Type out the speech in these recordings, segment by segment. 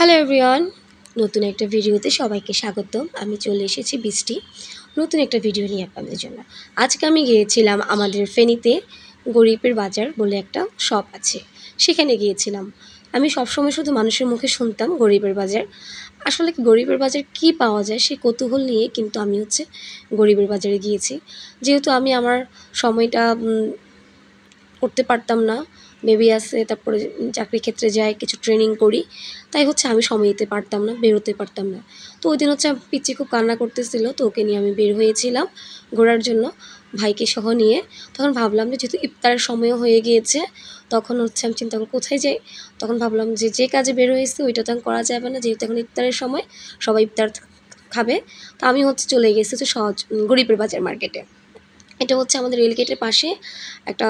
Hello everyone, নতুন একটা ভিডিওতে সবাইকে স্বাগতম। আমি চলে এসেছি বৃষ্টি নতুন একটা ভিডিও নিয়ে আপনাদের জন্য। আজকে আমি গিয়েছিলাম আমাদের ফেনীতে গরিবের বাজার বলে একটা শপ আছে, সেখানে গিয়েছিলাম। আমি সবসময় শুধু মানুষের মুখে শুনতাম গরিবের বাজার। আসলে কি গরিবের বাজার কি পাওয়া যায় সেই কৌতূহল নিয়ে কিন্তু আমি গরিবের বাজারে গিয়েছি। যেহেতু আমি আমার সময়টা করতে পারতাম না, বেবি আছে, তারপরে চাকরির ক্ষেত্রে যাই, কিছু ট্রেনিং করি, তাই আমি সময় দিতে পারতাম না, বেরোতে পারতাম না। তো ওই দিন পিচ্চি খুব কান্না করতেছিল, তো ওকে নিয়ে আমি বের হয়েছিলাম ঘোরার জন্য, ভাইকে সহ নিয়ে। তখন ভাবলাম যে যেহেতু ইফতারের সময়ও হয়ে গিয়েছে, তখন আমি চিন্তা করি কোথায় যাই। তখন ভাবলাম যে যে কাজে বের হয়েছি ওইটা তো করা যাবে না, যেহেতু এখন ইফতারের সময়, সবাই ইফতার খাবে। তো আমি চলে গেছি সহজ গরিবের বাজার মার্কেটে। এটা আমাদের রেলগেটের পাশে একটা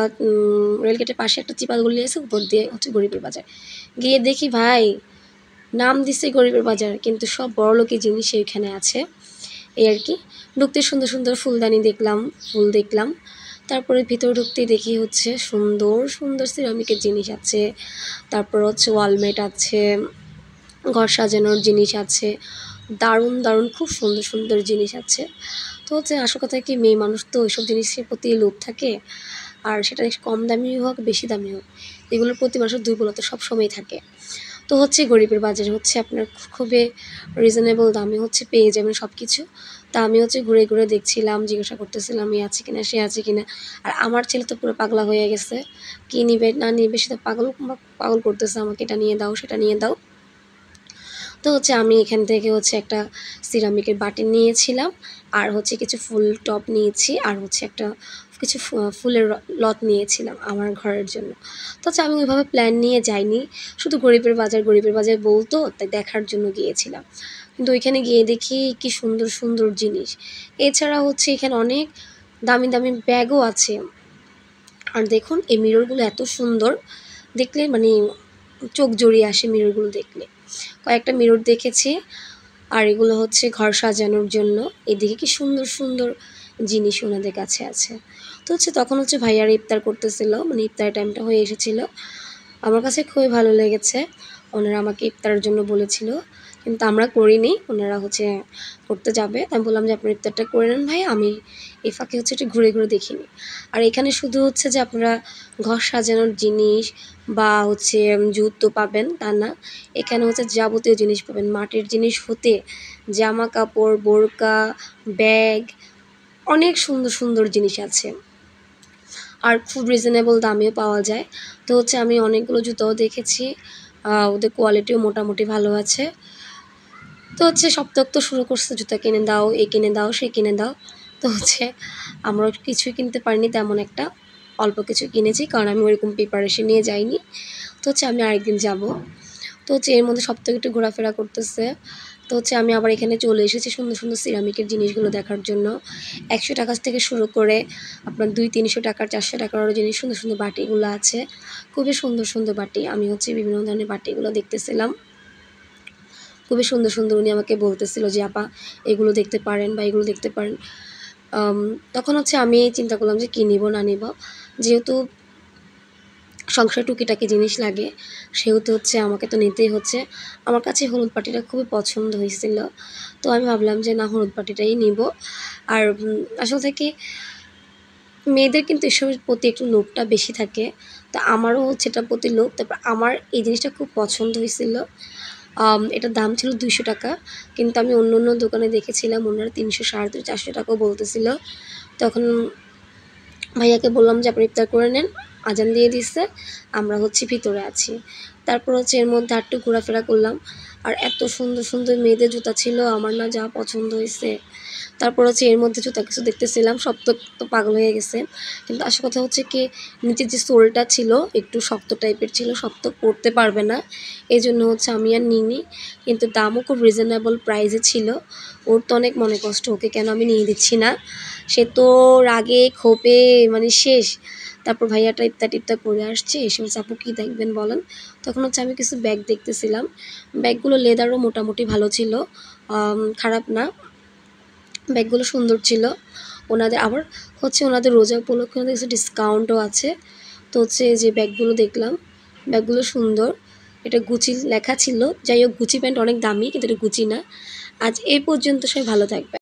রেলগেটের পাশে একটা চিপাল গলি আছে, উপর দিয়ে গরিবের বাজার। গিয়ে দেখি ভাই, নাম দিছে গরিবের বাজার, কিন্তু সব বড়লোকি জিনিস এইখানে আছে, এই আর কি। ঢুকতে সুন্দর সুন্দর ফুলদানি দেখলাম, ফুল দেখলাম। তারপরে ভিতরে ঢুকতেই দেখি সুন্দর সুন্দর সিরামিকের জিনিস আছে, তারপর ওয়ালমেট আছে, ঘর সাজানোর জিনিস আছে, দারুণ দারুণ খুব সুন্দর সুন্দর জিনিস আছে। তো আসল কথা কি, মেয়ে মানুষ তো ওইসব জিনিসের প্রতি লোভ থাকে, আর সেটা কম দামি হোক বেশি দামি হোক, এগুলোর প্রতি মানুষের দুর্বলতা সবসময় থাকে। তো গরিবের বাজারে আপনার খুবই রিজনেবল দামে পেয়ে যাবেন সব কিছু। তা আমি ঘুরে ঘুরে দেখছিলাম, জিজ্ঞাসা করতেছিলাম এ আছে কিনা, সে আছে কিনা। আর আমার ছেলে তো পুরো পাগলা হয়ে গেছে, কী নিবে না নিবে, সে তো পাগল পাগল করতেছে, আমাকে এটা নিয়ে দাও সেটা নিয়ে দাও। তো আমি এখান থেকে একটা সিরামিকের বাটি নিয়েছিলাম, আর কিছু ফুল টব নিয়েছি, আর একটা কিছু ফুলের লত নিয়েছিলাম আমার ঘরের জন্য। তো আমি ওইভাবে প্ল্যান নিয়ে যাইনি, শুধু গরিবের বাজার বলতো তাই দেখার জন্য গিয়েছিলাম। কিন্তু ওইখানে গিয়ে দেখি কি সুন্দর সুন্দর জিনিস। এছাড়া এখানে অনেক দামি দামি ব্যাগও আছে। আর দেখুন এই মিররগুলো এত সুন্দর, দেখলে মানে চোখ জড়িয়ে আসে মিররগুলো দেখলে। কয়েকটা মিরর দেখেছি, আর এগুলো ঘর সাজানোর জন্য। এদিকে কি সুন্দর সুন্দর জিনিস ওনাদের কাছে আছে। তো তখন ভাইয়ারা ইফতার করতেছিল, মানে ইফতারের টাইমটা হয়ে এসেছিল। আমার কাছে খুবই ভালো লেগেছে, ওনারা আমাকে ইফতারের জন্য বলেছিল, কিন্তু আমরা করিনি, ওনারা করতে যাবে। আমি বললাম যে আপনার ইফতারটা করে নেন ভাই, আমি এই ফাঁকে একটু ঘুরে ঘুরে দেখিনি। আর এখানে শুধু যে আপনারা ঘর সাজানোর জিনিস বা জুতো পাবেন তা না, এখানে যাবতীয় জিনিস পাবেন, মাটির জিনিস হতে জামা কাপড়, বোরকা, ব্যাগ, অনেক সুন্দর সুন্দর জিনিস আছে, আর খুব রিজনেবল দামেও পাওয়া যায়। তো আমি অনেকগুলো জুতোও দেখেছি, ওদের কোয়ালিটিও মোটামুটি ভালো আছে। তো সপ্তাহ তো শুরু করছে, জুতা কিনে দাও, এ কিনে দাও, সে কিনে দাও। তো আমরা কিছুই কিনতে পারিনি তেমন একটা, অল্প কিছু কিনেছি, কারণ আমি ওইরকম প্রিপারেশন নিয়ে যাইনি। তো আমি আরেকদিন যাব। তো এর মধ্যে সপ্তাহে একটু ঘোরাফেরা করতেছে। তো আমি আবার এখানে চলে এসেছি সুন্দর সুন্দর সিরামিকের জিনিসগুলো দেখার জন্য। 100 টাকা থেকে শুরু করে আপনার 200-300 টাকার, 400 টাকারও জিনিস, সুন্দর সুন্দর বাটিগুলো আছে, খুবই সুন্দর সুন্দর বাটি। আমি বিভিন্ন ধরনের বাটিগুলো দেখতেছিলাম, খুবই সুন্দর সুন্দর। উনি আমাকে বলতেছিল যে আপা এগুলো দেখতে পারেন বা এগুলো দেখতে পারেন। তখন আমি চিন্তা করলাম যে কী নিব না নিব, যেহেতু সংসারে টুকিটাকি জিনিস লাগে, সেহেতু আমাকে তো নিতেই হচ্ছে। আমার কাছে হলুদ বাটিটা খুবই পছন্দ হয়েছিল, তো আমি ভাবলাম যে না, হলুদ বাটিটাই নিব। আর আসল থেকে মেয়েদের কিন্তু এসবের প্রতি একটু লোভটা বেশি থাকে, তো আমারও এটার প্রতি লোভ। তারপর আমার এই জিনিসটা খুব পছন্দ হয়েছিল। এটার দাম ছিল 200 টাকা, কিন্তু আমি অন্য অন্য দোকানে দেখেছিলাম ওনারা 300, 350, 400 টাকাও বলতেছিল। তখন ভাইয়াকে বললাম যে আপনি ইফতার করে নেন, আজান দিয়ে দিচ্ছে, আমরা ভিতরে আছি। তারপর এর মধ্যে একটু ঘোরাফেরা করলাম, আর এত সুন্দর সুন্দর মেয়েদের জুতা ছিল, আমার না যা পছন্দ হয়েছে। তারপর এর মধ্যে জুতা কিছু দেখতেছিলাম, সব তো পাগল হয়ে গেছে। কিন্তু আসল কথা কি, নিচের যে সোলটা ছিল একটু শক্ত টাইপের ছিল, শক্ত পরতে পারবে না, এই জন্য আমি আর নিইনি। কিন্তু দামও খুব রিজনেবল প্রাইসে ছিল। ওর তো অনেক মনে কষ্ট, ওকে কেন আমি নিয়ে দিচ্ছি না, সে তো রাগে ক্ষোভে মানে শেষ। তারপর ভাইয়াটা ইফতার টিফতার করে আসছে, এসে আপু কী দেখবেন বলেন। তখন আমি কিছু ব্যাগ দেখতেছিলাম, ব্যাগগুলো লেদারও মোটামুটি ভালো ছিল, খারাপ না, ব্যাগগুলো সুন্দর ছিল। ওনাদের আবার ওনাদের রোজা উপলক্ষে ওনাদের কিছু ডিসকাউন্টও আছে। তো যে ব্যাগগুলো দেখলাম, ব্যাগগুলো সুন্দর, এটা গুচি লেখা ছিল। যাই হোক গুচি প্যান্ট অনেক দামি, কিন্তু এটা গুচি না। আজ এই পর্যন্ত, সবাই ভালো থাকবে।